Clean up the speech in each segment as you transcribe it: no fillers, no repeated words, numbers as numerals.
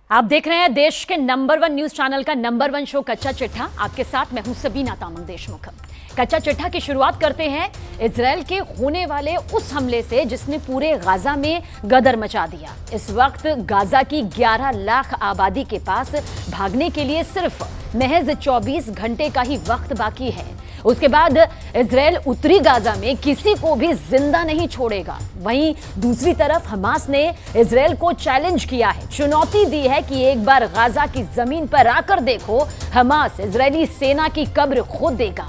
आप देख रहे हैं देश के नंबर 1 न्यूज चैनल का नंबर 1 शो कच्चा चिट्ठा। आपके साथ मैं हूं सबीना तामंग देशमुख। कच्चा चिट्ठा की शुरुआत करते हैं इजरायल के होने वाले उस हमले से जिसने पूरे गाजा में गदर मचा दिया। इस वक्त गाजा की 11 लाख आबादी के पास भागने के लिए सिर्फ महज 24 घंटे का ही वक्त बाकी है। उसके बाद इजरायल उत्तरी गाजा में किसी को भी जिंदा नहीं छोड़ेगा। वहीं दूसरी तरफ हमास ने इजरायल को चैलेंज किया है, चुनौती दी है कि एक बार गाजा की जमीन पर आकर देखो, हमास इजरायली सेना की कब्र खोद देगा।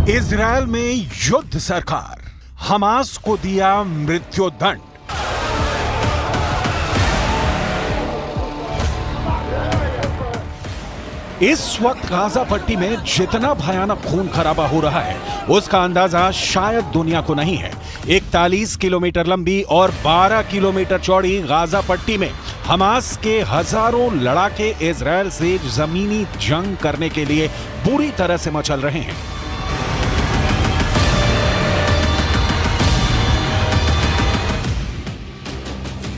इजरायल में युद्ध सरकार, हमास को दिया मृत्युदंड। इस वक्त गाजा पट्टी में जितना भयानक खून खराबा हो रहा है उसका अंदाजा शायद दुनिया को नहीं है। 41 किलोमीटर लंबी और 12 किलोमीटर चौड़ी गाजा पट्टी में हमास के हजारों लड़ाके इजरायल से जमीनी जंग करने के लिए बुरी तरह से मचल रहे हैं।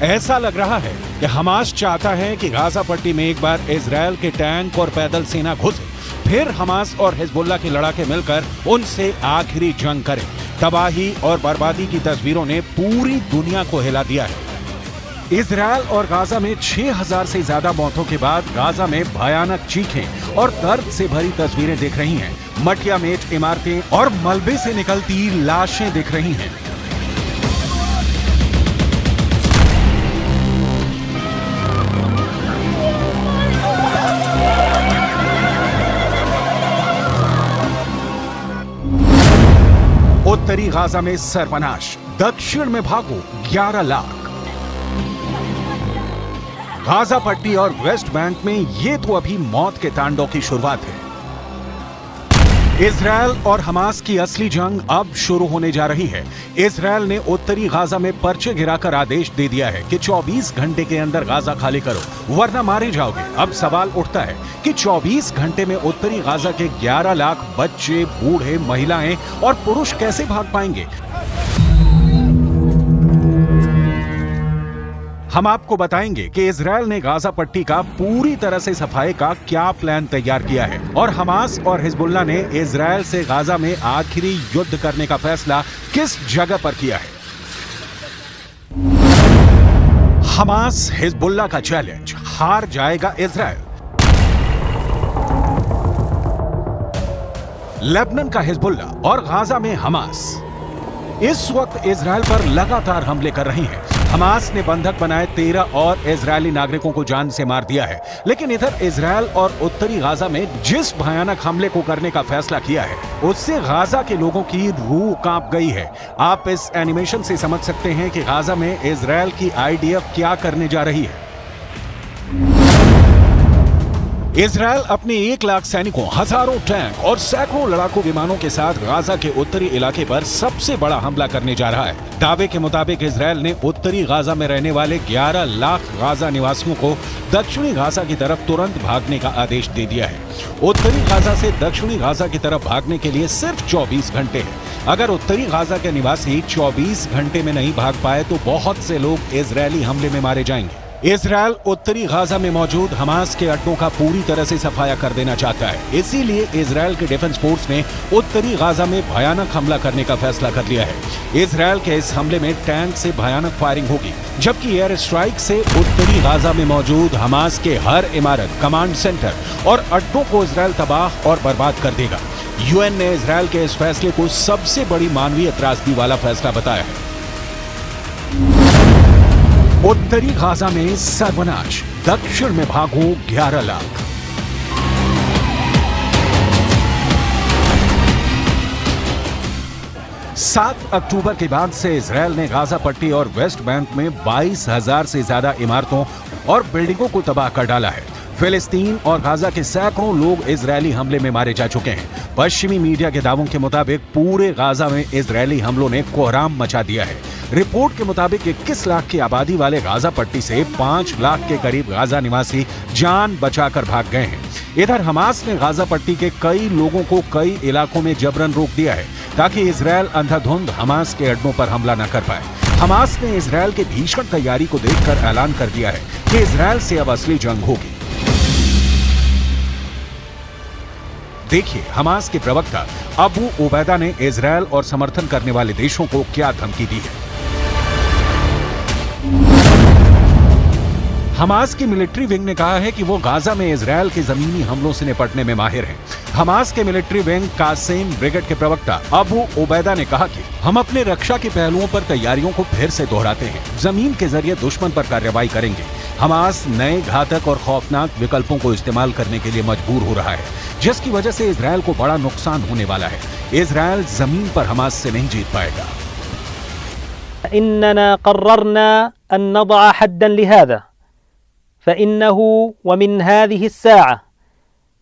ऐसा लग रहा है कि हमास चाहता है कि गाजा पट्टी में एक बार इजरायल के टैंक और पैदल सेना घुसे, फिर हमास और हिजबुल्लाह के लड़ाके मिलकर उनसे आखिरी जंग करें। तबाही और बर्बादी की तस्वीरों ने पूरी दुनिया को हिला दिया है। इजरायल और गाजा में 6000 से ज्यादा मौतों के बाद गाजा में भयानक चीखें और दर्द से भरी तस्वीरें दिख रही हैं। मटिया मेट इमारतें और मलबे से निकलती लाशें दिख रही हैं। उत्तरी गाजा में सर्वनाश, दक्षिण में भागो 11 लाख। गाजा पट्टी और वेस्ट बैंक में ये तो अभी मौत के तांडव की शुरुआत है। इजरायल और हमास की असली जंग अब शुरू होने जा रही है। इजरायल ने उत्तरी गाजा में पर्चे गिराकर आदेश दे दिया है कि 24 घंटे के अंदर गाजा खाली करो वरना मारे जाओगे। अब सवाल उठता है कि 24 घंटे में उत्तरी गाजा के 11 लाख बच्चे, बूढ़े, महिलाएं और पुरुष कैसे भाग पाएंगे? हम आपको बताएंगे कि इजरायल ने गाजा पट्टी का पूरी तरह से सफाई का क्या प्लान तैयार किया है और हमास और हिजबुल्लाह ने इजरायल से गाजा में आखिरी युद्ध करने का फैसला किस जगह पर किया है। हमास हिजबुल्लाह का चैलेंज, हार जाएगा इजरायल। लेबनान का हिजबुल्लाह और गाजा में हमास इस वक्त इजरायल पर लगातार हमले कर रही हैं। हमास ने बंधक बनाए 13 और इजरायली नागरिकों को जान से मार दिया है। लेकिन इधर इजरायल और उत्तरी गाजा में जिस भयानक हमले को करने का फैसला किया है उससे गाजा के लोगों की रूह कांप गई है। आप इस एनिमेशन से समझ सकते हैं कि गाजा में इजरायल की आईडीएफ क्या करने जा रही है। इजरायल अपने 1 लाख सैनिकों, हजारों टैंक और सैकड़ों लड़ाकू विमानों के साथ गाजा के उत्तरी इलाके पर सबसे बड़ा हमला करने जा रहा है। दावे के मुताबिक इजरायल ने उत्तरी गाजा में रहने वाले 11 लाख गाजा निवासियों को दक्षिणी गाजा की तरफ तुरंत भागने का आदेश दे दिया है। उत्तरी गाजा से दक्षिणी गाजा की तरफ भागने के लिए सिर्फ 24 घंटे हैं। अगर उत्तरी गाजा के निवासी 24 घंटे में नहीं भाग पाए तो बहुत से लोग इजरायली हमले में मारे जाएंगे। इजरायल उत्तरी गाजा में मौजूद हमास के अड्डों का पूरी तरह से सफाया कर देना चाहता है। इसीलिए इजरायल के डिफेंस फोर्स ने उत्तरी गाजा में भयानक हमला करने का फैसला कर लिया है। इजरायल के इस हमले में टैंक से भयानक फायरिंग होगी, जबकि एयर स्ट्राइक से उत्तरी गाजा में मौजूद हमास के हर इमारत, कमांड सेंटर और अड्डों को इजरायल तबाह और बर्बाद कर देगा। यूएन ने इजरायल के इस फैसले को सबसे बड़ी मानवीय त्रासदी वाला फैसला बताया है। उत्तरी गाजा में सर्वनाश, दक्षिण में भागो 11 लाख। 7 अक्टूबर के बाद से इजरायल ने गाजा पट्टी और वेस्ट बैंक में 22,000 से ज्यादा इमारतों और बिल्डिंगों को तबाह कर डाला है। फिलिस्तीन और गाजा के सैकड़ों लोग इजरायली हमले में मारे जा चुके हैं। पश्चिमी मीडिया के दावों के मुताबिक पूरे गाजा में इजरायली हमलों ने कोहराम मचा दिया है। रिपोर्ट के मुताबिक 21 लाख की आबादी वाले गाजा पट्टी से 5 लाख के करीब गाजा निवासी जान बचाकर भाग गए हैं। इधर हमास ने गाजा पट्टी के कई लोगों को कई इलाकों में जबरन रोक दिया है ताकि इजरायल अंधाधुंध हमास के अड्डों पर हमला न कर पाए। हमास ने इजरायल के भीषण तैयारी को देखकर ऐलान कर दिया है कि इजरायल से अब असली जंग होगी। देखिए हमास के प्रवक्ता अबू उबैदा ने इजरायल और समर्थन करने वाले देशों को क्या धमकी दी है। हमास की मिलिट्री विंग ने कहा है कि वो गाजा में इजरायल के जमीनी हमलों से निपटने में माहिर हैं। हमास के मिलिट्री विंग कासिम ब्रिगेड के प्रवक्ता अबू उबैदा ने कहा कि हम अपने रक्षा के पहलुओं पर तैयारियों को फिर से दोहराते हैं, जमीन के जरिए दुश्मन पर कार्रवाई करेंगे। हमास नए घातक और खौफनाक विकल्पों को इस्तेमाल करने के लिए मजबूर हो रहा है, जिसकी वजह से इजरायल को बड़ा नुकसान होने वाला है। इजरायल जमीन पर हमास से नहीं जीत पाएगा। इन्नना क़र्ररना अन नज़अ हद्दन लिहाज़ा फ़इन्नहु वमिन हाज़िहि अस्साअह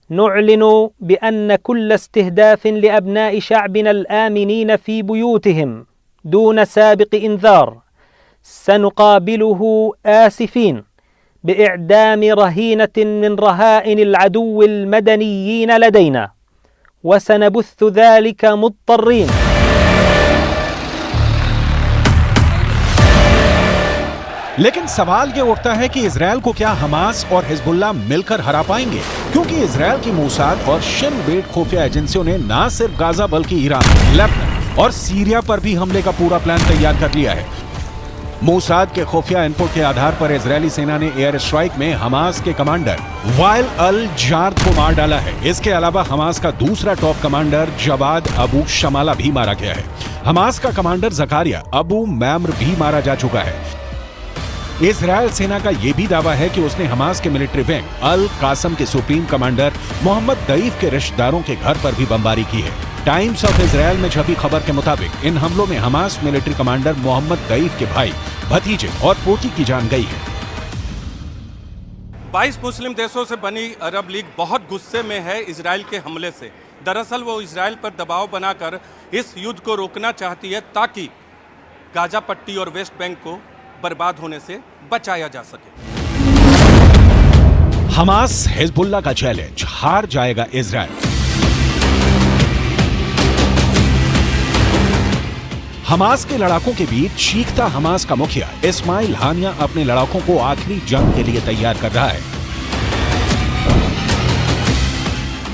नुअलिनु बिअन्न कुल्ल इस्तिहदाफ़िन लिअबनाइ शअबिना अलआमिनीन फ़ी बुयूतिहिम दून साबिक़ इंज़ार सनुक़ाबिलुहु आसिफ़ीन बिइअदाम रहीनतिन मिन रहाइन अलअदुव्वि अलमदनिय्यीन लदैना वसनबुस्सु ज़ालिक मुत्तर्रीन। लेकिन सवाल ये उठता है कि इजरायल को क्या हमास और हिजबुल्लाह मिलकर हरा पाएंगे, क्योंकि इजरायल की मोसाद और शिन बेट खुफिया एजेंसियों ने न सिर्फ गाजा बल्कि ईरान, लेबनान और सीरिया पर भी हमले का पूरा प्लान तैयार कर लिया है। मोसाद के खुफिया इनपुट के आधार पर इजरायली सेना ने एयर स्ट्राइक में हमास के कमांडर वाइल अल जार्द को मार डाला है। इसके अलावा हमास का दूसरा टॉप कमांडर जवाद अबू शमाला भी मारा गया है। हमास का कमांडर जकारिया अबू मैम्र भी मारा जा चुका है। इजरायल सेना का यह भी दावा है कि उसने हमास के मिलिट्री विंग अल कासम के सुप्रीम कमांडर मोहम्मद दईफ के रिश्तेदारों के घर पर भी बमबारी की है। टाइम्स ऑफ इजरायल में छपी खबर के मुताबिक इन हमलों में हमास मिलिट्री कमांडर मोहम्मद दईफ के भाई, भतीजे और पोती की जान गई है। 22 मुस्लिम देशों से बनी अरब लीग बहुत गुस्से में है इजरायल के हमले से। दरअसल वो इजरायल पर दबाव बनाकर इस युद्ध को रोकना चाहती है ताकि गाजा पट्टी और वेस्ट बैंक को बर्बाद होने से बचाया जा सके। हमास हिजबुल्लाह का चैलेंज, हार जाएगा इजरायल। हमास के लड़ाकों के बीच चीखता हमास का मुखिया इस्माइल हानिया अपने लड़ाकों को आखिरी जंग के लिए तैयार कर रहा है।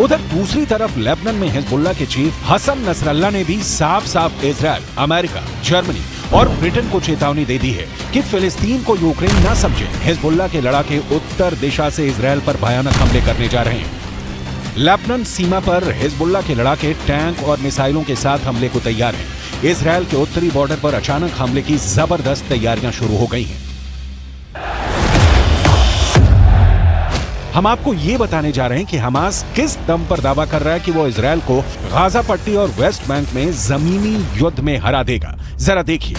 उधर दूसरी तरफ लेबनान में हिजबुल्लाह के चीफ हसन नसरल्लाह ने भी साफ साफ इजरायल, अमेरिका, जर्मनी और ब्रिटेन को चेतावनी दे दी है कि फिलिस्तीन को यूक्रेन न समझे। हिजबुल्लाह के लड़ाके उत्तर दिशा से इजरायल पर भयानक हमले करने जा रहे हैं। लेबनान सीमा पर हिजबुल्लाह के लड़ाके टैंक और मिसाइलों के साथ हमले को तैयार हैं। इजरायल के उत्तरी बॉर्डर पर अचानक हमले की जबरदस्त तैयारियां शुरू हो गई हैं। हम आपको ये बताने जा रहे हैं कि हमास किस दम पर दावा कर रहा है कि वो इजरायल को गाजा पट्टी और वेस्ट बैंक में जमीनी युद्ध में हरा देगा। जरा देखिए।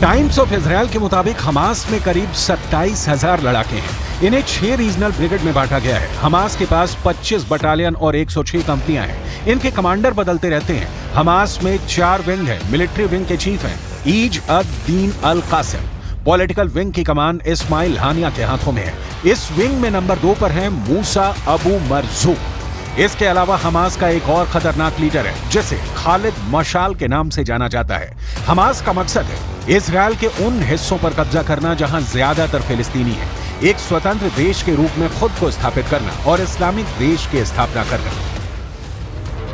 टाइम्स ऑफ इजरायल के मुताबिक हमास में करीब 27,000 लड़ाके हैं। इन्हें 6 रीजनल ब्रिगेड में बांटा गया है। हमास के पास 25 बटालियन और 106 कंपनियां हैं। इनके कमांडर बदलते रहते हैं। हमास में 4 विंग है। मिलिट्री विंग के चीफ हैं ईज अद दीन अल कासिम। पॉलिटिकल विंग की कमान इस्माइल हानिया के हाथों में है। इस विंग में नंबर 2 पर है मूसा अबू मरजूक। इसके अलावा हमास का एक और खतरनाक लीडर है जिसे खालिद मशाल के नाम से जाना जाता है। हमास का मकसद है इजरायल के उन हिस्सों पर कब्जा करना जहां ज्यादातर फिलिस्तीनी है, एक स्वतंत्र देश के रूप में खुद को स्थापित करना और इस्लामिक देश की स्थापना करना।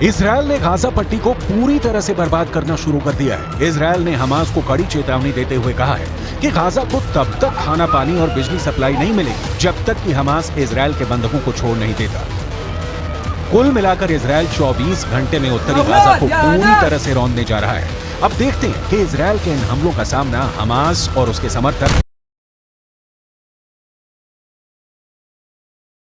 इजरायल ने गाजा पट्टी को पूरी तरह से बर्बाद करना शुरू कर दिया है। इजरायल ने हमास को कड़ी चेतावनी देते हुए कहा है कि गाजा को तब तक खाना पानी और बिजली सप्लाई नहीं मिलेगी जब तक कि हमास इजरायल के बंधकों को छोड़ नहीं देता। कुल मिलाकर इजरायल 24 घंटे में उत्तरी गाजा को पूरी तरह से रौंदने जा रहा है। अब देखते हैं कि इजरायल के इन हमलों का सामना हमास और उसके समर्थक